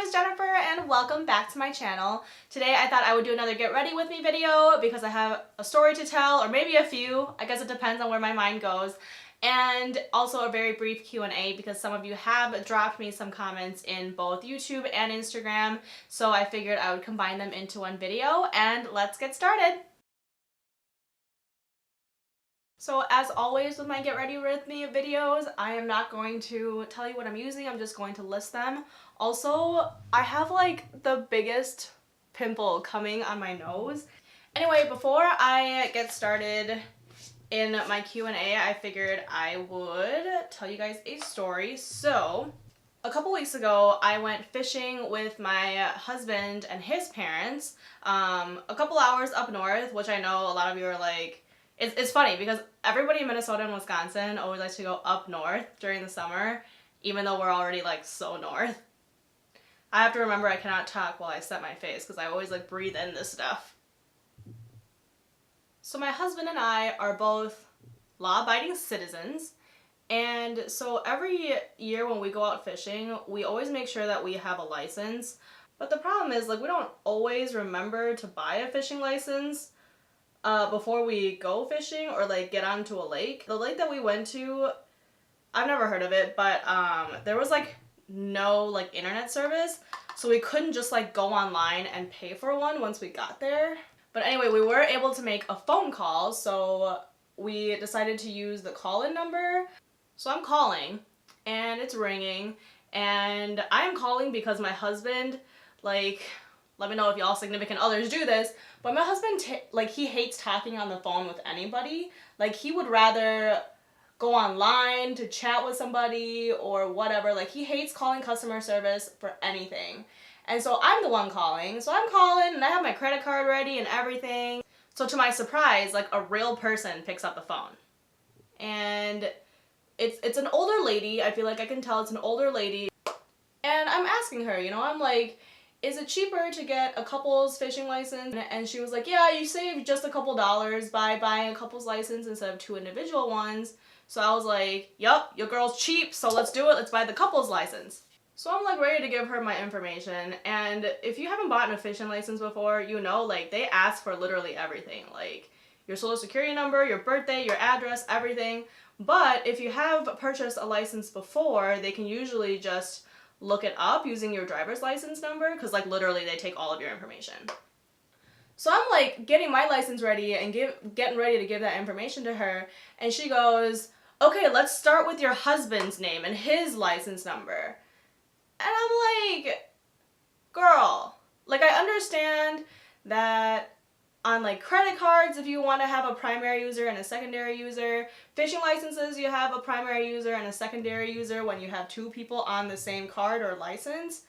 is Jennifer and welcome back to my channel. Today I thought I would do another get ready with me video because I have a story to tell, or maybe a few. I guess it depends on where my mind goes. And also a very brief Q&A because some of you have dropped me some comments in both YouTube and Instagram. So I figured I would combine them into one video and let's get started. So as always with my get ready with me videos, I am not going to tell you what I'm using, I'm just going to list them. Also, I have like the biggest pimple coming on my nose. Anyway, before I get started in my Q&A, I figured I would tell you guys a story. So, a couple weeks ago, I went fishing with my husband and his parents, a couple hours up north, which I know a lot of you are like, it's funny because everybody in Minnesota and Wisconsin always likes to go up north during the summer, even though we're already like so north. I have to remember I cannot talk while I set my face because I always like breathe in this stuff. So my husband and I are both law-abiding citizens, and so every year when we go out fishing, we always make sure that we have a license. But the problem is, like, we don't always remember to buy a fishing license before we go fishing or like get onto a lake. The lake that we went to, I've never heard of it, but there was like no like internet service, so we couldn't just like go online and pay for one once we got there. But anyway, we were able to make a phone call, so we decided to use the call-in number. So I'm calling and it's ringing, and I'm calling because my husband, like, let me know if y'all significant others do this, but my husband, like, he hates talking on the phone with anybody. Like, he would rather go online to chat with somebody or whatever. Like, he hates calling customer service for anything. And so I'm the one calling. So I'm calling and I have my credit card ready and everything. So to my surprise, like, a real person picks up the phone. And it's an older lady. I feel like I can tell it's an older lady. And I'm asking her, you know, I'm like, is it cheaper to get a couple's fishing license? And she was like, yeah, you save just a couple dollars by buying a couple's license instead of two individual ones. So I was like, yup, your girl's cheap, so let's do it. Let's buy the couple's license. So I'm like ready to give her my information. And if you haven't bought a fishing license before, you know, like, they ask for literally everything. Like your social security number, your birthday, your address, everything. But if you have purchased a license before, they can usually just look it up using your driver's license number, because like literally they take all of your information. So I'm like getting my license ready and getting ready to give that information to her, and she goes, okay, let's start with your husband's name and his license number. And I'm like, girl, like, I understand that on like credit cards, if you want to have a primary user and a secondary user, fishing licenses, you have a primary user and a secondary user when you have two people on the same card or license.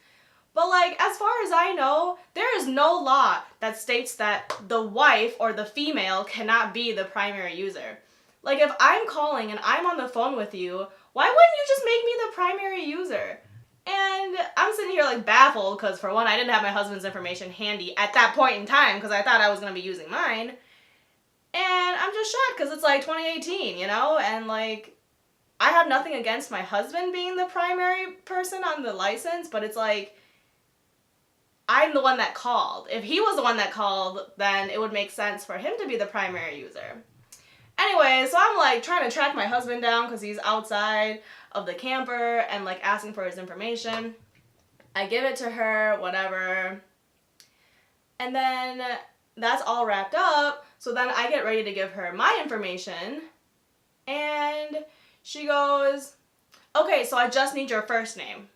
But like, as far as I know, there is no law that states that the wife or the female cannot be the primary user. Like, if I'm calling and I'm on the phone with you, why wouldn't you just make me the primary user? And I'm sitting here like baffled because, for one, I didn't have my husband's information handy at that point in time because I thought I was going to be using mine. And I'm just shocked because it's like 2018, you know? And like, I have nothing against my husband being the primary person on the license, but it's like, I'm the one that called. If he was the one that called, then it would make sense for him to be the primary user. Anyway, so I'm like trying to track my husband down because he's outside of the camper and like asking for his information. I give it to her, whatever. And then that's all wrapped up. So then I get ready to give her my information. And she goes, okay, so I just need your first name.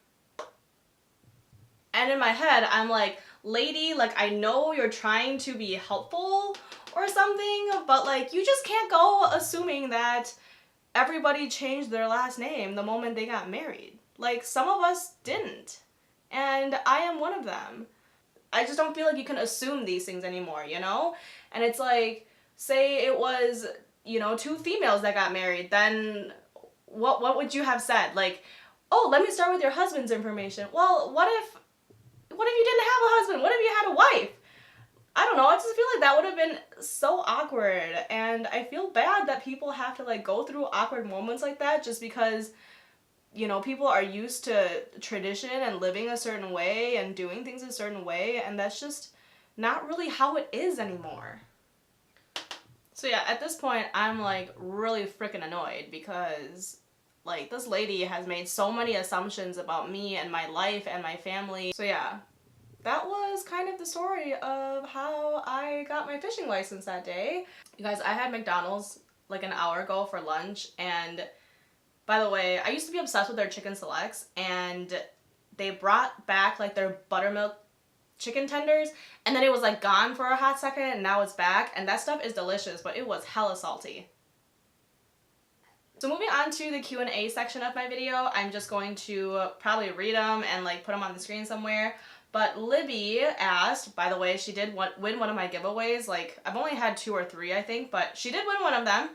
And in my head, I'm like, lady, like, I know you're trying to be helpful or something, but like, you just can't go assuming that everybody changed their last name the moment they got married. Like, some of us didn't. And I am one of them. I just don't feel like you can assume these things anymore, you know? And it's like, say it was, you know, two females that got married, then what would you have said? Like, oh, let me start with your husband's information. Well, what if you didn't have a husband? What if you had a wife? I don't know, I just feel like that would have been so awkward, and I feel bad that people have to like go through awkward moments like that just because you know, people are used to tradition and living a certain way and doing things a certain way, and that's just not really how it is anymore. So yeah, at this point, I'm like really freaking annoyed because like this lady has made so many assumptions about me and my life and my family. So yeah, that was kind of the story of how I got my fishing license that day. You guys, I had McDonald's like an hour ago for lunch, and by the way, I used to be obsessed with their chicken selects, and they brought back like their buttermilk chicken tenders, and then it was like gone for a hot second, and now it's back, and that stuff is delicious, but it was hella salty. So moving on to the Q&A section of my video, I'm just going to probably read them and like put them on the screen somewhere. But Libby asked, by the way, she did win one of my giveaways. Like, I've only had 2 or 3, I think, but she did win one of them.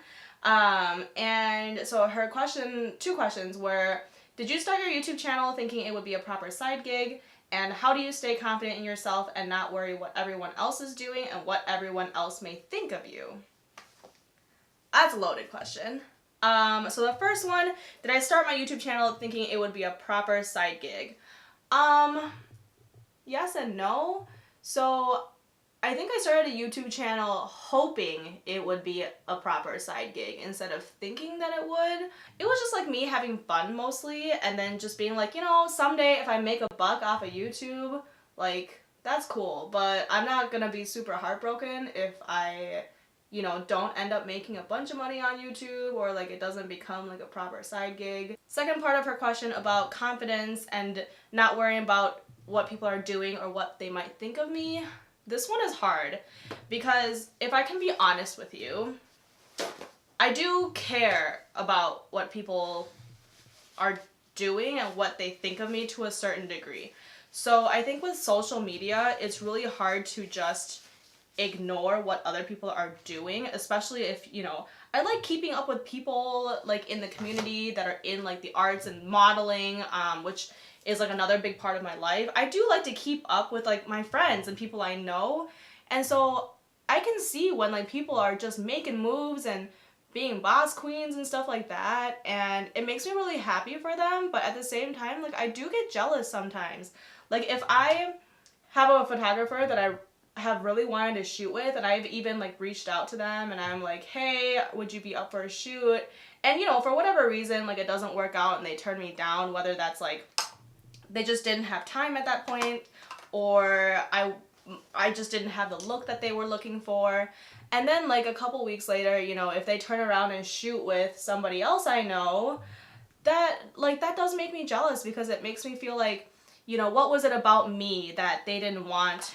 And so her question, 2 questions were, did you start your YouTube channel thinking it would be a proper side gig? And how do you stay confident in yourself and not worry what everyone else is doing and what everyone else may think of you? That's a loaded question. So the first one, did I start my YouTube channel thinking it would be a proper side gig? Yes and no. So I think I started a YouTube channel hoping it would be a proper side gig instead of thinking that it would. It was just like me having fun mostly, and then just being like, you know, someday if I make a buck off of YouTube, like, that's cool, but I'm not gonna be super heartbroken if I, you know, don't end up making a bunch of money on YouTube, or like it doesn't become like a proper side gig. Second part of her question about confidence and not worrying about what people are doing or what they might think of me. This one is hard because if I can be honest with you, I do care about what people are doing and what they think of me to a certain degree. So I think with social media, it's really hard to just ignore what other people are doing, especially if, you know, I like keeping up with people like in the community that are in like the arts and modeling, which is like another big part of my life. I do like to keep up with like my friends and people I know, and so I can see when like people are just making moves and being boss queens and stuff like that, and it makes me really happy for them, but at the same time, like, I do get jealous sometimes. Like, if I have a photographer that I have really wanted to shoot with, and I've even like reached out to them and I'm like, hey, would you be up for a shoot? And you know, for whatever reason, like it doesn't work out and they turn me down, whether that's like they just didn't have time at that point, or I just didn't have the look that they were looking for. And then like a couple weeks later, you know, if they turn around and shoot with somebody else I know, that does make me jealous, because it makes me feel like, you know, what was it about me that they didn't want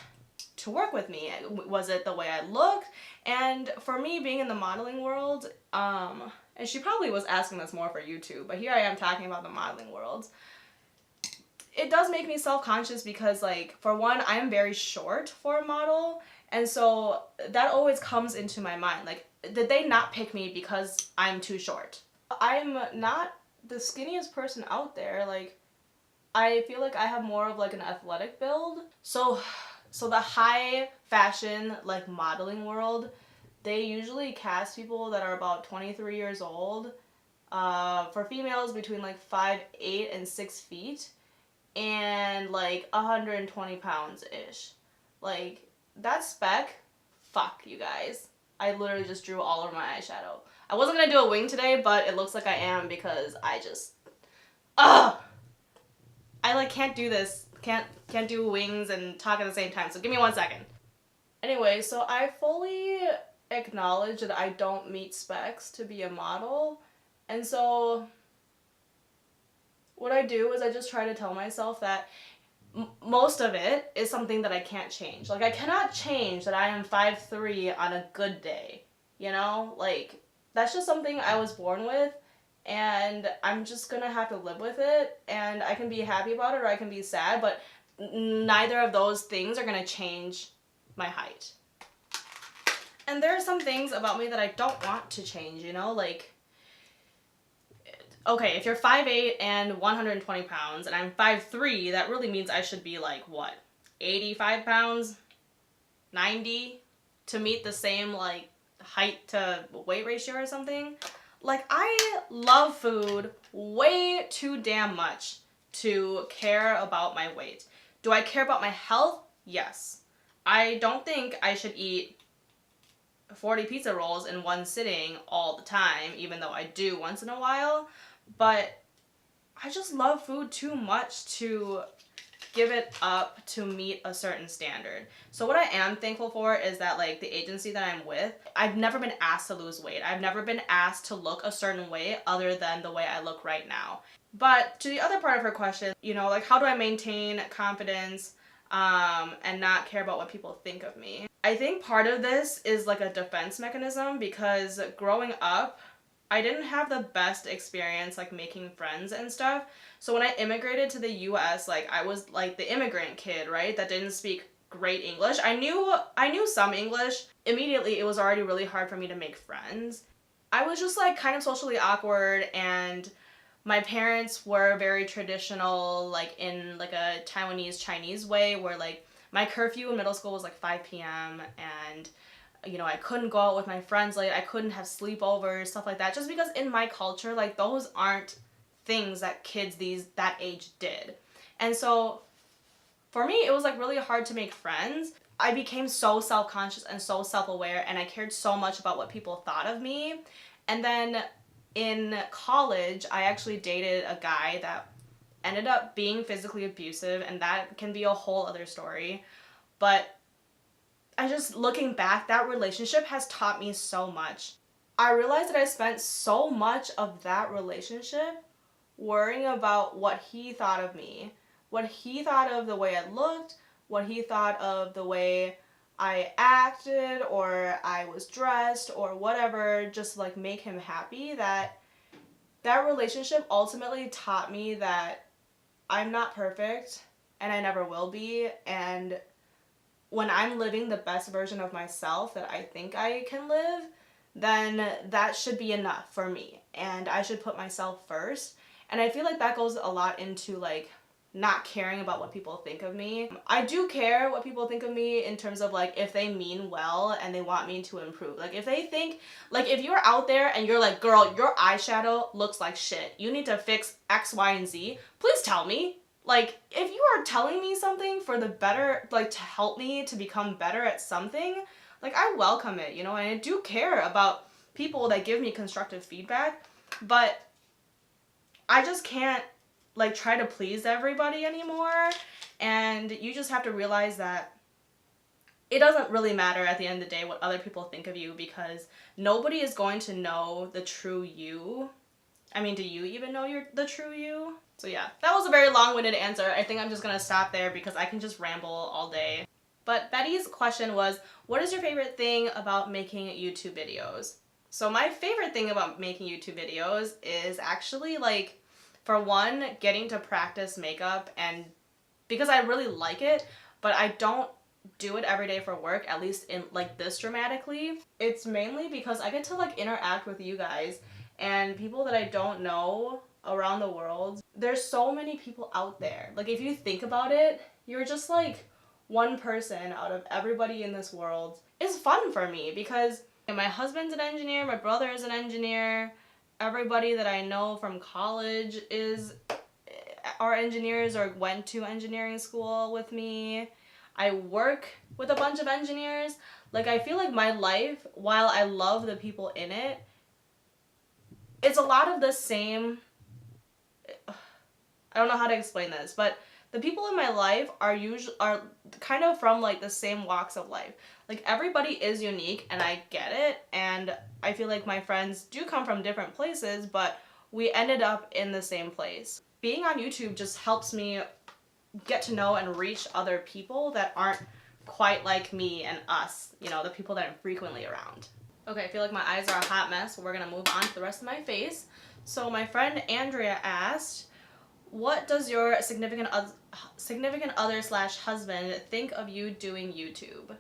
to work with me? Was it the way I looked? And for me, being in the modeling world, and she probably was asking this more for YouTube, but here I am talking about the modeling world. It does make me self-conscious because, like, for one, I am very short for a model, and so that always comes into my mind. Like, did they not pick me because I'm too short? I'm not the skinniest person out there. Like, I feel like I have more of like an athletic build. So the high fashion like modeling world, they usually cast people that are about 23 years old. For females between like 5'8" and 6 feet, and like 120 pounds ish. Like, that spec, fuck you guys. I literally just drew all over my eyeshadow. I wasn't gonna do a wing today, but it looks like I am because I just, I like can't do this. Can't do wings and talk at the same time. So give me 1 second. Anyway, so I fully acknowledge that I don't meet specs to be a model. And so what I do is I just try to tell myself that most of it is something that I can't change. Like, I cannot change that I am 5'3" on a good day. You know? Like, that's just something I was born with, and I'm just gonna have to live with it, and I can be happy about it or I can be sad, but neither of those things are gonna change my height. And there are some things about me that I don't want to change, you know? Like, okay, if you're 5'8" and 120 pounds, and I'm 5'3", that really means I should be like, what, 85 pounds? 90? To meet the same, like, height to weight ratio or something? Like, I love food way too damn much to care about my weight. Do I care about my health? Yes. I don't think I should eat 40 pizza rolls in one sitting all the time, even though I do once in a while. But I just love food too much to give it up to meet a certain standard. So what I am thankful for is that, like, the agency that I'm with, I've never been asked to lose weight. I've never been asked to look a certain way other than the way I look right now. But to the other part of her question, you know, like, how do I maintain confidence and not care about what people think of me? I think part of this is like a defense mechanism, because growing up, I didn't have the best experience like making friends and stuff. So when I immigrated to the US, like, I was like the immigrant kid, right? That didn't speak great English. I knew some English. Immediately it was already really hard for me to make friends. I was just like kind of socially awkward, and my parents were very traditional, like in like a Taiwanese Chinese way, where like my curfew in middle school was like 5 p.m. and you know, I couldn't go out with my friends late. I couldn't have sleepovers, stuff like that, just because in my culture, like, those aren't things that kids that age did. And so for me, it was like really hard to make friends. I became so self-conscious and so self-aware, and I cared so much about what people thought of me. And then in college, I actually dated a guy that ended up being physically abusive, and that can be a whole other story. But I just, looking back, that relationship has taught me so much. I realized that I spent so much of that relationship worrying about what he thought of me, what he thought of the way I looked, what he thought of the way I acted or I was dressed or whatever, just to like make him happy. That relationship ultimately taught me that I'm not perfect and I never will be, and when I'm living the best version of myself that I think I can live, then that should be enough for me, and I should put myself first. And I feel like that goes a lot into like not caring about what people think of me. I do care what people think of me in terms of like if they mean well and they want me to improve. Like if they think, like if you're out there and you're like, girl, your eyeshadow looks like shit, you need to fix X, Y, and Z, please tell me. Like, if you are telling me something for the better, like, to help me to become better at something, like, I welcome it, you know, and I do care about people that give me constructive feedback, but I just can't, like, try to please everybody anymore, and you just have to realize that it doesn't really matter at the end of the day what other people think of you, because nobody is going to know the true you. I mean, do you even know the true you? So yeah, that was a very long-winded answer. I think I'm just gonna stop there because I can just ramble all day. But Betty's question was, what is your favorite thing about making YouTube videos? So my favorite thing about making YouTube videos is actually, like, for one, getting to practice makeup, and because I really like it, but I don't do it every day for work, at least in like this dramatically. It's mainly because I get to like interact with you guys and people that I don't know around the world. There's so many people out there. Like, if you think about it, you're just like one person out of everybody in this world. It's fun for me because my husband's an engineer, my brother is an engineer, everybody that I know from college are engineers or went to engineering school with me. I work with a bunch of engineers. Like, I feel like my life, while I love the people in it, it's a lot of the same. I don't know how to explain this, but the people in my life are kind of from like the same walks of life. Like, everybody is unique, and I get it, and I feel like my friends do come from different places, but we ended up in the same place. Being on YouTube just helps me get to know and reach other people that aren't quite like me and us, you know, the people that I'm frequently around. Okay, I feel like my eyes are a hot mess, so we're gonna move on to the rest of my face. So my friend Andrea asked, what does your significant other slash husband think of you doing YouTube?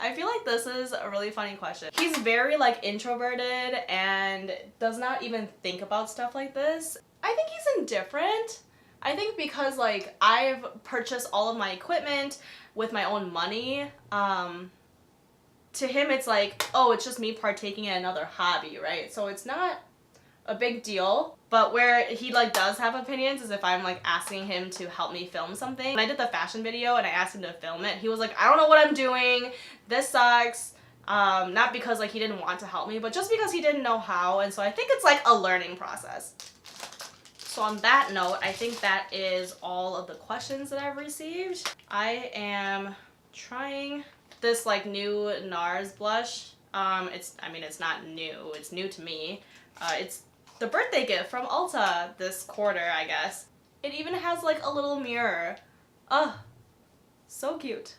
I feel like this is a really funny question. He's very like introverted and does not even think about stuff like this. I think he's indifferent. I think because like I've purchased all of my equipment with my own money, to him it's like, oh, it's just me partaking in another hobby, right? So it's not a big deal. But where he like does have opinions is if I'm like asking him to help me film something. When I did the fashion video and I asked him to film it, he was like, I don't know what I'm doing, this sucks. Not because like he didn't want to help me, but just because he didn't know how. And so I think it's like a learning process. So on that note, I think that is all of the questions that I've received. I am trying this like new NARS blush. It's not new, it's new to me. It's the birthday gift from Ulta this quarter, I guess. It even has like a little mirror. Ugh, so cute.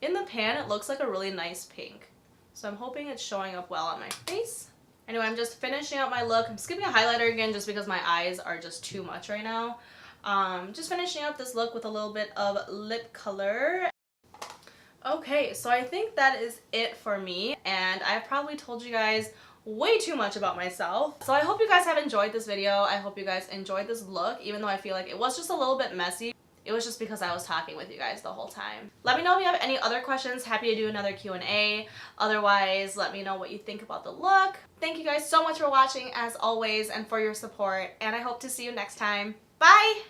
In the pan, it looks like a really nice pink. So I'm hoping it's showing up well on my face. Anyway, I'm just finishing up my look. I'm skipping a highlighter again just because my eyes are just too much right now. Just finishing up this look with a little bit of lip color. Okay, so I think that is it for me, and I've probably told you guys way too much about myself. So I hope you guys have enjoyed this video. I hope you guys enjoyed this look, even though I feel like it was just a little bit messy. It was just because I was talking with you guys the whole time. Let me know if you have any other questions. Happy to do another Q&A. Otherwise, let me know what you think about the look. Thank you guys so much for watching as always and for your support, and I hope to see you next time. Bye!